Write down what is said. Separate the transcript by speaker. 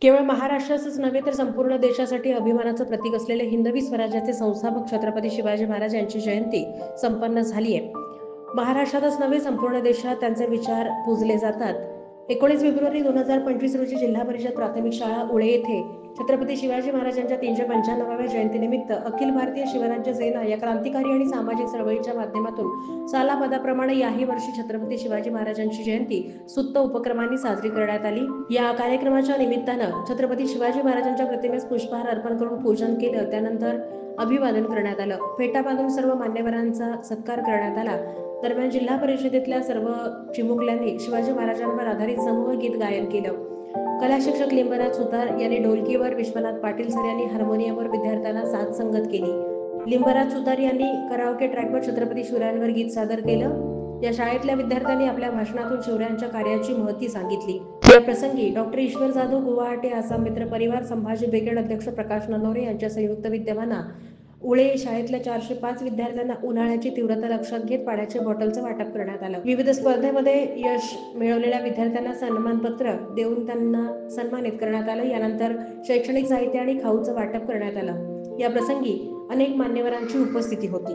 Speaker 1: केवळ महाराष्ट्राचंच नव्हे तर संपूर्ण देशासाठी अभिमानाचं प्रतीक असलेले हिंदवी स्वराज्याचे संस्थापक छत्रपती शिवाजी महाराज यांची जयंती संपन्न झाली आहे. महाराष्ट्रातच नव्हे संपूर्ण देशात त्यांचे विचार पूजले जातात. 19 फेब्रुवारी 2025 रोजी जिल्हा परिषद प्राथमिक शाळा उळे येथे छत्रपती शिवाजी महाराजांच्या 395व्या जयंतीनिमित्त अखिल भारतीय शिवराज्य सेना या क्रांतिकारी आणि सामाजिक चळवळीच्या माध्यमातून सालाबादाप्रमाणे याही वर्षी छत्रपती शिवाजी महाराजांची जयंती स्तुत्य उपक्रमांनी साजरी करण्यात आली. या कार्यक्रमाच्या निमित्तानं छत्रपती शिवाजी महाराजांच्या प्रतिमेस पुष्पहार अर्पण करून पूजन केलं. त्यानंतर अभिवादन करण्यात आलं. फेटा बांधून सर्व मान्यवरांचा सत्कार करण्यात आला. दरम्यान जिल्हा परिषदेतल्या सर्व चिमुकल्यांनी शिवाजी महाराजांवर आधारित समूह गीत गायन केलं. कला शिक्षक लिंबराज सुतार यांनी ढोलकीवर, विश्वनाथ पाटील सर यांनी हार्मोनियमवर विद्यार्थ्यांना साथ संगत केली. लिंबराज सुतार यांनी कराओके ट्रॅकवर छत्रपती शिवरायांवर गीत सादर केलं. या शाळेतल्या विद्यार्थ्यांनी आपल्या भाषणातून शिवरायांच्या कार्याची महती सांगितली. या प्रसंगी डॉक्टर ईश्वर जाधव, गुवाहाटी आसाम मित्र परिवार, संभाजी ब्रिगेड अध्यक्ष प्रकाश ननवरे यांच्या संयुक्त विद्यमानं उळे शाळेतल्या 405 विद्यार्थ्यांना उन्हाळ्याची तीव्रता लक्षात घेत पाण्याच्या बॉटलचं वाटप करण्यात आलं. विविध स्पर्धेमध्ये यश मिळवलेल्या विद्यार्थ्यांना सन्मानपत्र देऊन त्यांना सन्मानित करण्यात आलं. यानंतर शैक्षणिक साहित्य आणि खाऊचं वाटप करण्यात आलं. या प्रसंगी अनेक मान्यवरांची उपस्थिती होती.